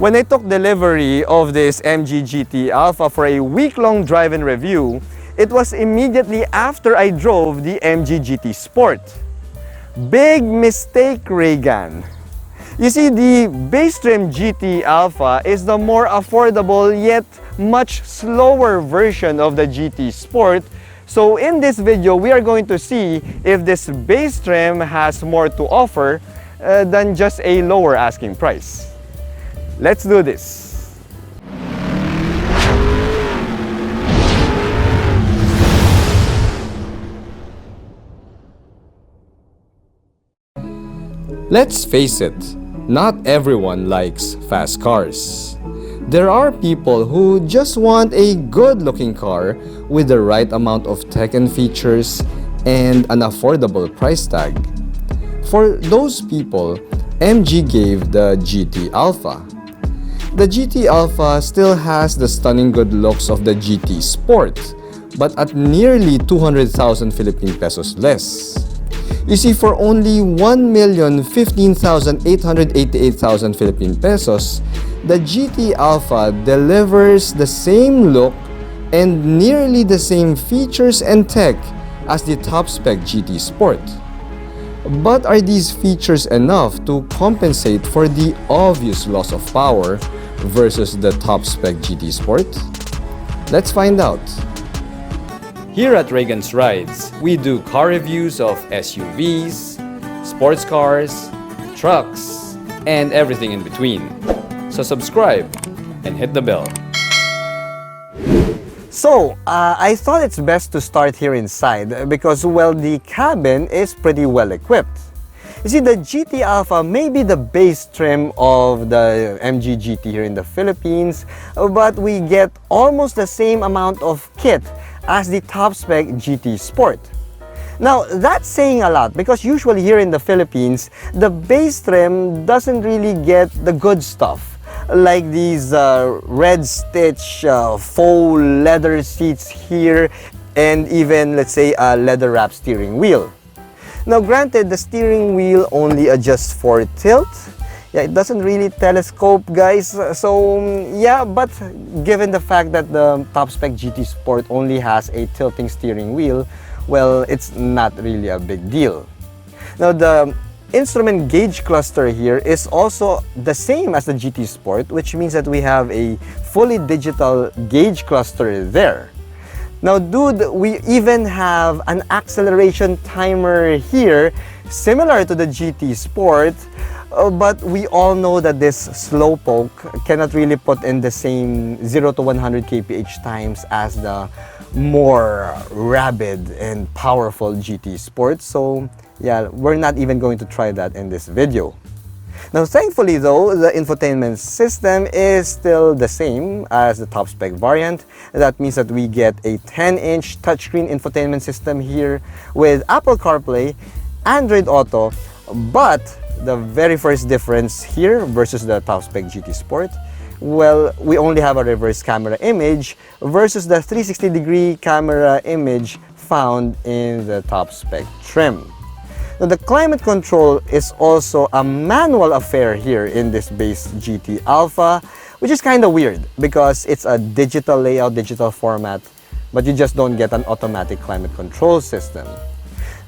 When I took delivery of this MG GT Alpha for a week-long drive-in review, it was immediately after I drove the MG GT Sport. Big mistake, Reagan. You see, the base trim GT Alpha is the more affordable yet much slower version of the GT Sport. So in this video, we are going to see if this base trim has more to offer than just a lower asking price. Let's do this. Let's face it, not everyone likes fast cars. There are people who just want a good-looking car with the right amount of tech and features and an affordable price tag. For those people, MG gave the GT Alpha. The GT Alpha still has the stunning good looks of the GT Sport, but at nearly 200,000 Philippine pesos less. You see, for only 1,015,888 Philippine pesos, the GT Alpha delivers the same look and nearly the same features and tech as the top-spec GT Sport. But are these features enough to compensate for the obvious loss of power versus the top-spec GT Sport? Let's find out. Here at Reagan's Rides, we do car reviews of SUVs, sports cars, trucks, and everything in between. So subscribe and hit the bell. So, I thought it's best to start here inside because, well, the cabin is pretty well equipped. You see, the GT Alpha may be the base trim of the MG GT here in the Philippines, but we get almost the same amount of kit as the top-spec GT Sport. Now, that's saying a lot because usually here in the Philippines, the base trim doesn't really get the good stuff, like these red stitch faux leather seats here, and even, let's say, a leather wrap steering wheel. Now granted, the steering wheel only adjusts for tilt. Yeah, it doesn't really telescope, guys. So yeah, but given the fact that the top-spec GT Sport only has a tilting steering wheel, well, it's not really a big deal. Now the instrument gauge cluster here is also the same as the GT Sport, which means that we have a fully digital gauge cluster there. Now, dude, we even have an acceleration timer here, similar to the GT Sport, but we all know that this slowpoke cannot really put in the same 0 to 100 kph times as the more rabid and powerful GT Sport. So yeah, we're not even going to try that in this video. Now, thankfully though, the infotainment system is still the same as the top-spec variant. That means that we get a 10-inch touchscreen infotainment system here with Apple CarPlay, Android Auto, but the very first difference here versus the top-spec GT Sport, well, we only have a reverse camera image versus the 360-degree camera image found in the top-spec trim. Now, the climate control is also a manual affair here in this base GT Alpha, which is kind of weird because it's a digital layout, digital format, but you just don't get an automatic climate control system.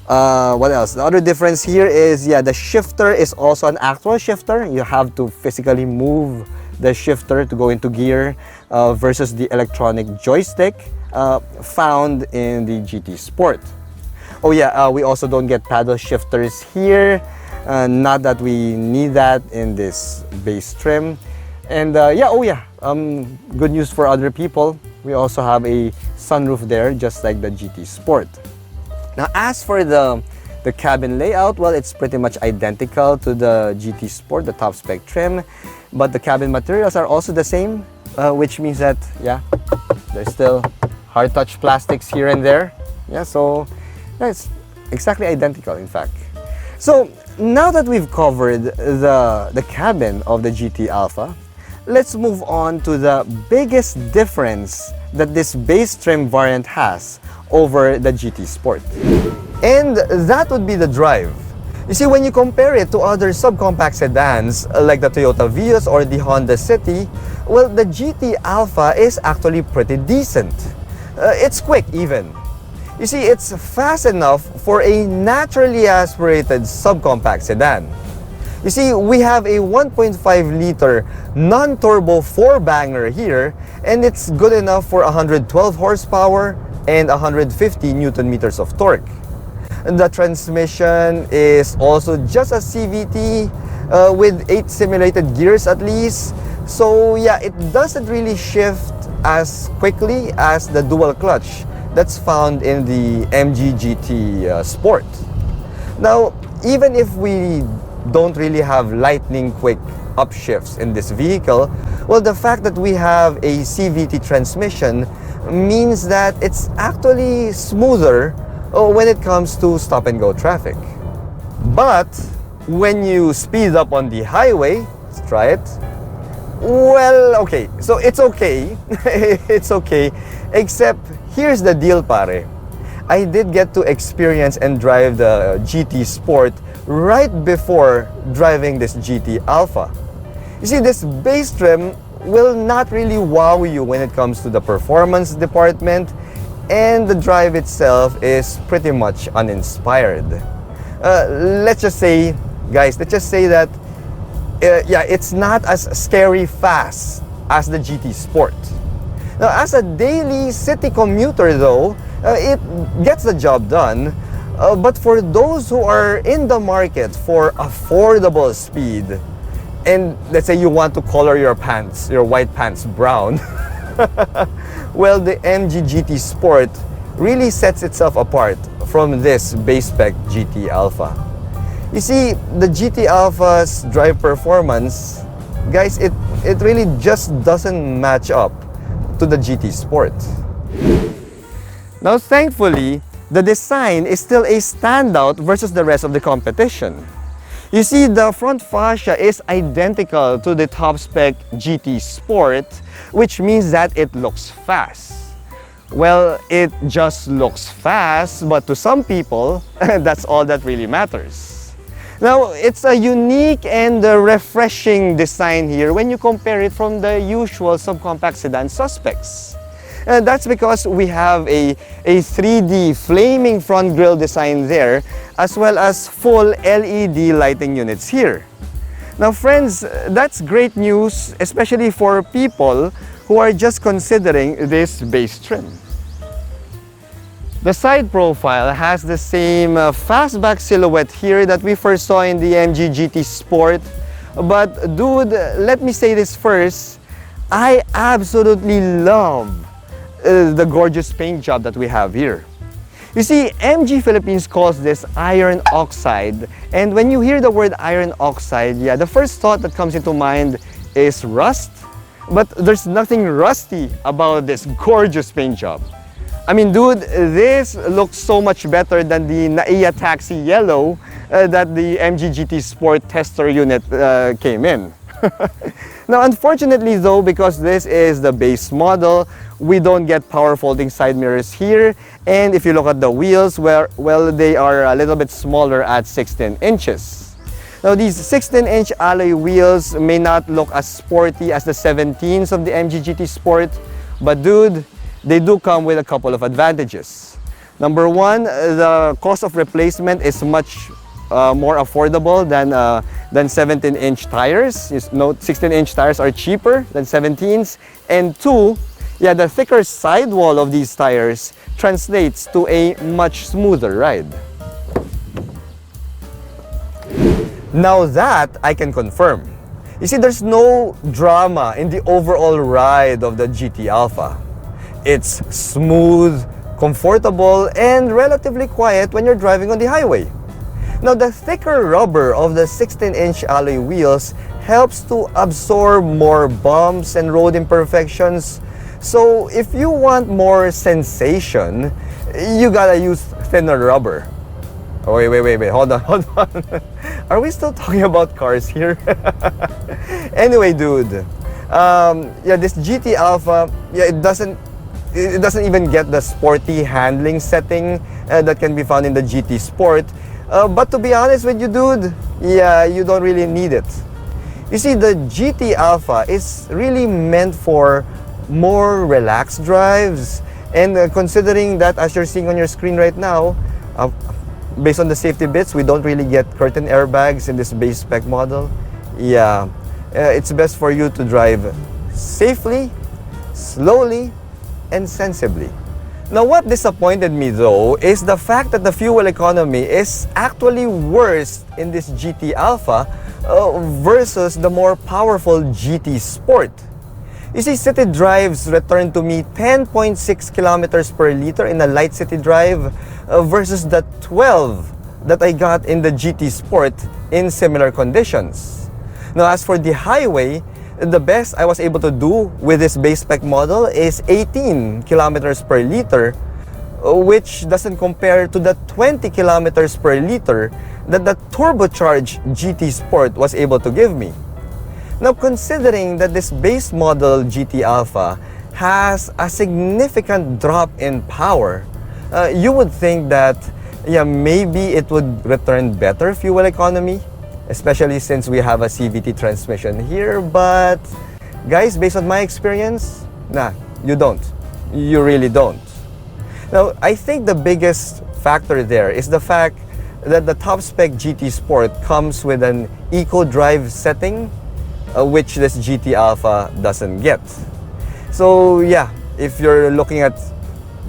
What else? The other difference here is, yeah, the shifter is also an actual shifter. You have to physically move the shifter to go into gear versus the electronic joystick found in the GT Sport. Oh yeah, we also don't get paddle shifters here. Not that we need that in this base trim. And yeah, oh yeah, good news for other people. We also have a sunroof there, just like the GT Sport. Now, as for the cabin layout, well, it's pretty much identical to the GT Sport, the top-spec trim. But the cabin materials are also the same, which means that, yeah, there's still hard-touch plastics here and there. Yeah, so yeah, it's exactly identical, in fact. So now that we've covered the cabin of the GT Alpha, let's move on to the biggest difference that this base trim variant has over the GT Sport. And that would be the drive. You see, when you compare it to other subcompact sedans like the Toyota Vios or the Honda City, well, the GT Alpha is actually pretty decent. It's quick even. You see, it's fast enough for a naturally aspirated subcompact sedan. You see, we have a 1.5-liter non-turbo 4-banger here, and it's good enough for 112 horsepower and 150 Newton meters of torque. The transmission is also just a CVT with 8 simulated gears at least. So yeah, it doesn't really shift as quickly as the dual clutch that's found in the MG GT Sport. Now, even if we don't really have lightning quick upshifts in this vehicle, well, the fact that we have a CVT transmission means that it's actually smoother when it comes to stop-and-go traffic. But when you speed up on the highway, let's try it. Well, okay, so it's okay. It's okay, except here's the deal, pare. I did get to experience and drive the GT Sport right before driving this GT Alpha. You see, this base trim will not really wow you when it comes to the performance department, and the drive itself is pretty much uninspired. Let's just say that yeah, it's not as scary fast as the GT Sport. Now, as a daily city commuter though, it gets the job done. But for those who are in the market for affordable speed, and let's say you want to color your pants, your white pants brown, well, the MG GT Sport really sets itself apart from this base-spec GT Alpha. You see, the GT Alpha's drive performance, guys, it really just doesn't match up to the GT Sport. Now, thankfully, the design is still a standout versus the rest of the competition. You see, the front fascia is identical to the top-spec GT Sport, which means that it looks fast. Well, it just looks fast, but to some people, that's all that really matters. Now, it's a unique and refreshing design here when you compare it from the usual subcompact sedan suspects. And that's because we have a 3D flaming front grille design there, as well as full LED lighting units here. Now friends, that's great news, especially for people who are just considering this base trim. The side profile has the same fastback silhouette here that we first saw in the MG GT Sport. But dude, let me say this first, I absolutely love the gorgeous paint job that we have here. You see, MG Philippines calls this iron oxide, and when you hear the word iron oxide, yeah, the first thought that comes into mind is rust, but there's nothing rusty about this gorgeous paint job. I mean, dude, this looks so much better than the Naiya Taxi Yellow that the MG GT Sport tester unit came in. Now, unfortunately though, because this is the base model, we don't get power folding side mirrors here. And if you look at the wheels, well, they are a little bit smaller at 16 inches. Now, these 16-inch alloy wheels may not look as sporty as the 17s of the MG GT Sport, but dude, they do come with a couple of advantages. Number one, the cost of replacement is much more affordable than 17-inch tires. You know, 16-inch tires are cheaper than 17s. And two, yeah, the thicker sidewall of these tires translates to a much smoother ride. Now that I can confirm. You see, there's no drama in the overall ride of the GT Alpha. It's smooth, comfortable, and relatively quiet when you're driving on the highway. Now, the thicker rubber of the 16-inch alloy wheels helps to absorb more bumps and road imperfections. So, if you want more sensation, you gotta use thinner rubber. Oh, wait, hold on. Are we still talking about cars here? Anyway, dude, yeah, this GT Alpha, yeah, it doesn't even get the sporty handling setting that can be found in the GT Sport. But to be honest with you, dude, yeah, you don't really need it. You see, the GT Alpha is really meant for more relaxed drives. And considering that, as you're seeing on your screen right now, based on the safety bits, we don't really get curtain airbags in this base spec model. Yeah, it's best for you to drive safely, slowly, and sensibly. Now, what disappointed me though is the fact that the fuel economy is actually worse in this GT Alpha versus the more powerful GT Sport. You see, city drives returned to me 10.6 kilometers per liter in a light city drive versus the 12 that I got in the GT Sport in similar conditions. Now, as for the highway, the best I was able to do with this base spec model is 18 kilometers per liter, which doesn't compare to the 20 kilometers per liter that the turbocharged GT Sport was able to give me. Now, considering that this base model GT Alpha has a significant drop in power, you would think that, yeah, maybe it would return better fuel economy, especially since we have a CVT transmission here. But guys, based on my experience, nah, you don't. You really don't. Now, I think the biggest factor there is the fact that the top-spec GT Sport comes with an eco-drive setting, which this GT Alpha doesn't get. So yeah, if you're looking at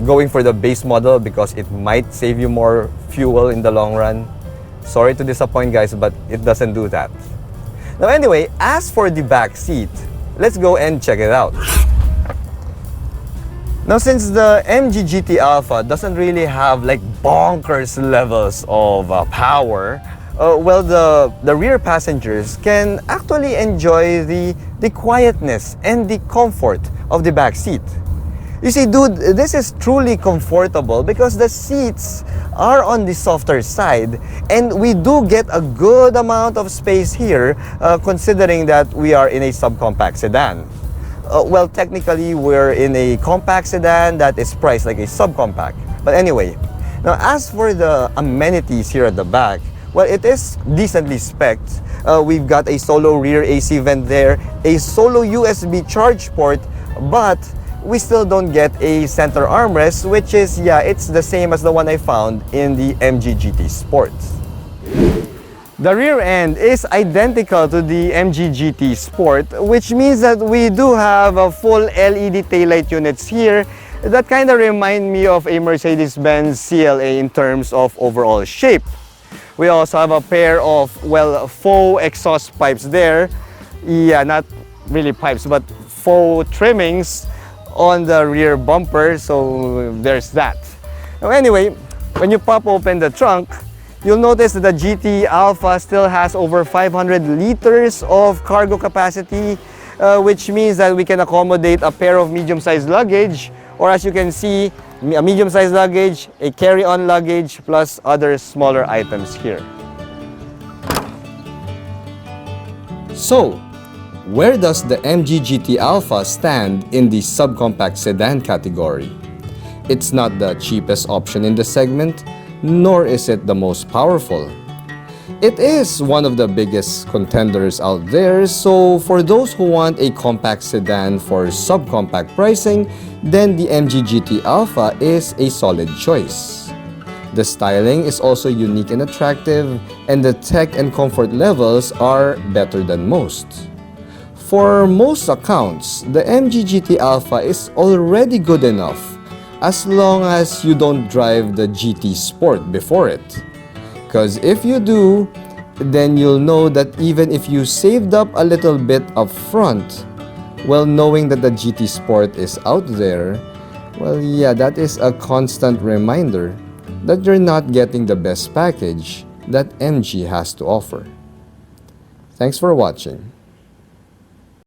going for the base model because it might save you more fuel in the long run, sorry to disappoint guys, but it doesn't do that. Now anyway, as for the back seat, let's go and check it out. Now, since the MG GT Alpha doesn't really have like bonkers levels of power, well, the rear passengers can actually enjoy the quietness and the comfort of the back seat. You see, dude, this is truly comfortable because the seats are on the softer side and we do get a good amount of space here considering that we are in a subcompact sedan. Well, technically, we're in a compact sedan that is priced like a subcompact. But anyway, now as for the amenities here at the back, well, it is decently spec'd. We've got a solo rear AC vent there, a solo USB charge port, but we still don't get a center armrest, which is, yeah, it's the same as the one I found in the MG GT Sport. The rear end is identical to the MG GT Sport, which means that we do have a full LED taillight units here that kind of remind me of a Mercedes-Benz CLA in terms of overall shape. We also have a pair of, well, faux exhaust pipes there. Yeah, not really pipes, but faux trimmings on the rear bumper, so there's that. Now anyway, when you pop open the trunk, you'll notice that the GT Alpha still has over 500 liters of cargo capacity, which means that we can accommodate a pair of medium-sized luggage, or as you can see, a medium-sized luggage, a carry-on luggage, plus other smaller items here. So, where does the MG GT Alpha stand in the subcompact sedan category? It's not the cheapest option in the segment, nor is it the most powerful. It is one of the biggest contenders out there, so for those who want a compact sedan for subcompact pricing, then the MG GT Alpha is a solid choice. The styling is also unique and attractive, and the tech and comfort levels are better than most. For most accounts, the MG GT Alpha is already good enough as long as you don't drive the GT Sport before it. Because if you do, then you'll know that even if you saved up a little bit up front, well, knowing that the GT Sport is out there, well, yeah, that is a constant reminder that you're not getting the best package that MG has to offer. Thanks for watching.